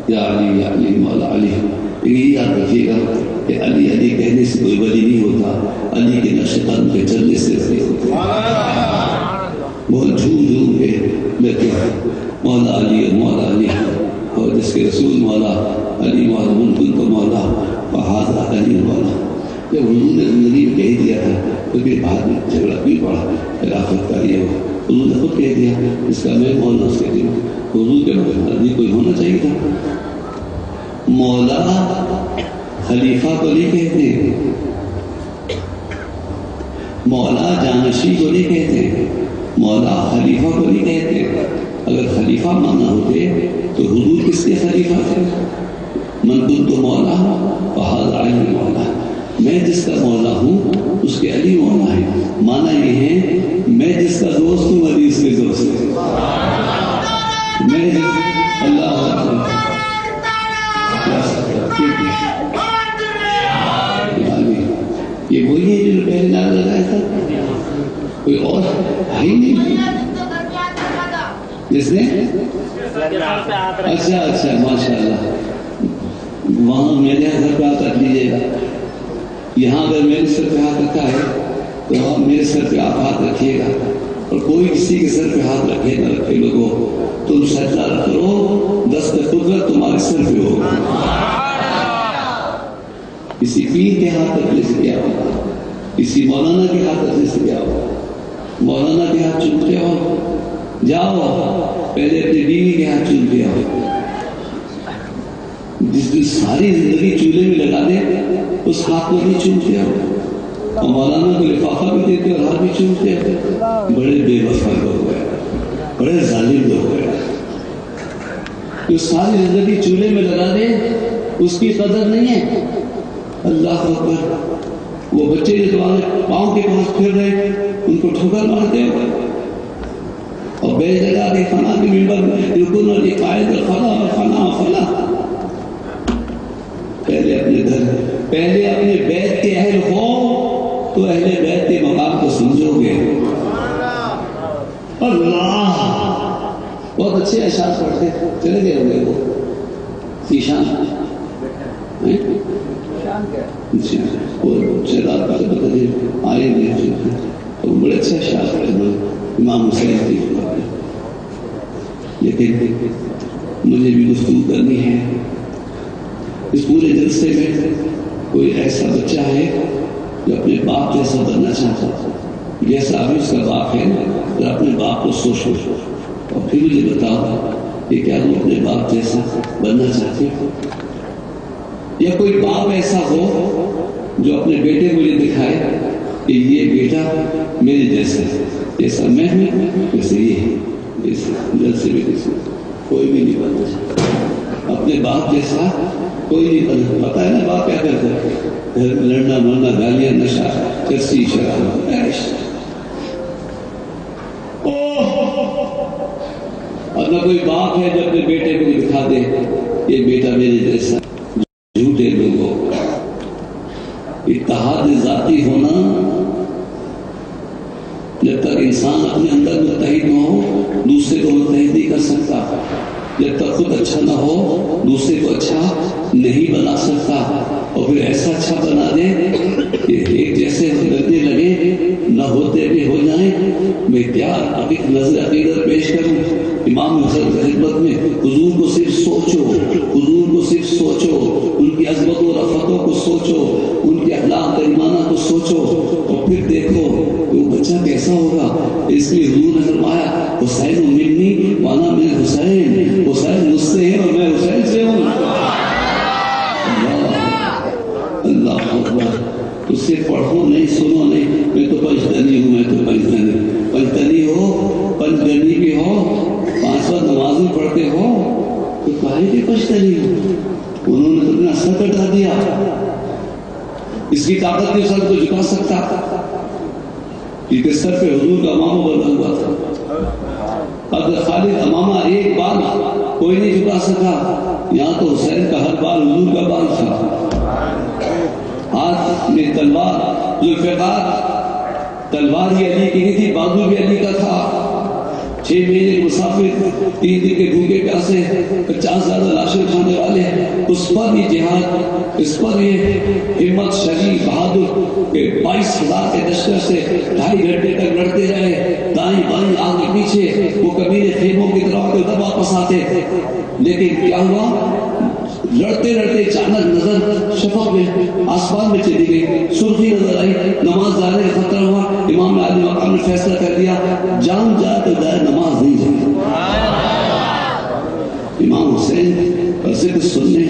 یا علی مولا علی. یہی یاد رکھیے گا کہ علی علی کہنے سے کوئی ولی نہیں ہوتا، علی کے نقش قدم پہ چلنے سے ولی ہوتا. بہت جھوم کے لیتے مولا علی مولا علی، اور جس کے رسول مولا علی مولا منکن تو مولا فہذا علی مولا. جب حضور نے زندگی میں کہہ دیا تھا تو پھر بعد میں جھگڑا بھی پڑا خلافت کا یہ ہو. حضور نے خود کہہ دیا اس کا میں مولا اس کے دن. حضور کے مقدر کوئی ہونا چاہیے تھا. مولا خلیفہ کو نہیں کہتے، مولا جانشی کو نہیں کہتے، مولا خلیفہ کو نہیں کہتے. اگر خلیفہ مانا ہوتے تو حضور کس کے خلیفہ تھے؟ من کنت مولا فہذا علی مولا. میں جس کا مولا ہوں اس کے علی مولا ہے. مانا یہ ہے میں جس کا دوست ہوں علی اس کے دوست ہے. میں اللہ یہ وہی ہے جو پہلے نعرہ لگایا تھا، کوئی اور ہے ہی نہیں جس نے. اچھا ماشاء اللہ. وہاں میرے گھر پہ ہاتھ رکھ لیجیے گا. یہاں اگر میرے سر پہ ہاتھ رکھا ہے تو آپ میرے سر پہ آپ ہاتھ رکھیے گا. اور کوئی کسی کے سر پہ ہاتھ رکھے نہ رکھے لوگوں، تم سجدہ کرو، دست قدرت تمہارے سر پہ ہوگا. کسی پیر کے ہاتھ رکھنے سے کیا ہوگا، کسی مولانا کے ہاتھ رکھنے سے کیا ہوگا. مولانا کے ہاتھ چومتے ہو، جاؤ پہلے اپنی بیوی کے ہاتھ چومتے ہو. جس دن ساری زندگی چولہے میں لگا دے اس ہاتھ کو نہیں چومتے ہو. اور مولانا کو لفافہ بھی دیتے اور ہاتھ بھی چومتے ہو. بڑے بے وفا لوگ ہیں، بڑے ظالم لوگ ہیں. جو ساری زندگی چولہے میں لگا دے اس کی قدر نہیں ہے. اللہ اکبر. وہ بچے جو تمہارے پاؤں کے پاس پھر رہے ان کو ٹھوکر مارتے ہو اور بے جگہ کے فنا کے ممبر میں رکن اور قائد فنا اور فنا اور فنا. پہلے اپنے گھر، پہلے اپنے بیت کے اہل ہو تو اہل بیت کے مقام کو سمجھو گے. اللہ بہت اچھے اشعار پڑھتے چلے گئے ہوئے وہ ایشان آئے بڑے اچھے اشعار پڑھے امام حسین کی. لیکن مجھے بھی گفتگو کرنی ہے. اس پورے جلسے میں کوئی ایسا بچہ ہے جو اپنے باپ جیسا بننا چاہتا ہے، جیسا ابھی اس کا باپ ہے. اور اپنے باپ کو سوچو اور پھر مجھے بتاؤ کہ کیا تم اپنے باپ جیسا بننا چاہتے ہو؟ یا کوئی باپ ایسا ہو جو اپنے بیٹے کو یہ دکھائے کہ یہ بیٹا میرے جیسا ہے، جیسا میں ہوں ویسے یہ ہے. جلسے میں کوئی بھی نہیں بننا چاہتا اپنے باپ جیسا. کوئی نہیں بننا. پتا ہے نا باپ کیا کرتا ہے؟ گھر میں لڑنا مرنا، گالیاں، نشہ، چرسی، شراب، عیش. اور نہ کوئی باپ ہے جو اپنے بیٹے کو دکھا دے یہ بیٹا میرے جیسا. جھوٹے لوگوں. اتحاد ذاتی ہونا، جب تک انسان اپنے اندر متحد نہ ہو دوسرے کو متحد نہیں کر سکتا. جب تک خود اچھا نہ ہو دوسرے کو اچھا نہیں بنا سکتا. اور پھر ایسا اچھا بنا دے کہ ایک جیسے لگنے لگے، نہ ہوتے بھی ہو جائیں. میں کیا اب ایک نظر عقیدت پیش کروں امام حسین کی خدمت میں. حضور کو صرف سوچو، حضور کو صرف سوچو، ان کی عظمت و رفتوں کو سوچو، ان کے اخلاق کریمانہ کو سوچو، اور پھر دیکھو کہ وہ بچہ کیسا ہوگا. اس لیے حضور نے فرمایا حسین منی وانا من حسین. حسین مجھ سے ہے اور میں حسین سے ہوں. اللہ اکبر. اس سے پڑھو نہیں، سنو نہیں. میں تو پنجتنی ہوں، میں تو پنجتنی ہو، پنجگنی بھی ہو، 5 وقت نمازیں پڑھتے ہو تو کہے کہ پنجتنی ہو. انہوں نے اپنا سر کٹا دیا. اس کی طاقت کے سر کو جھکا سکتا کیونکہ سر پہ حضور کا امامہ بنا ہوا تھا. اگر خالد امامہ ایک بال کوئی نہیں جھکا سکا، یہاں تو حسین کا ہر بال حضور کا بال تھا. ہاتھ میں تلوار، ذوالفقار تلوار ہی علی کی نہیں تھی، بازو بھی علی کا تھا. 6 مہینے مسافر، 3 دن کے بھوکے پیاسے، 50 زیادہ لاشیں کھانے والے اس پر یہ جہاد، اس پر یہ ہمت شریف بہادر کہ 22,000 کے لشکر سے 2.5 گھنٹے تک لڑتے رہے، دائیں بائیں آگے پیچھے، وہ قبیلے خیموں کی طرف آتے تب واپس آتے، لیکن کیا ہوا؟ لڑتے لڑتے اچانک نظر شفق میں آسمان میں چلی گئی، سرخی نظر آئی، نماز جانے کا خطرہ ہوا، امام علی مقام نے فیصلہ کر دیا جان جائے تو جائے، نماز نہیں جائے۔ امام حسین ذکر سننے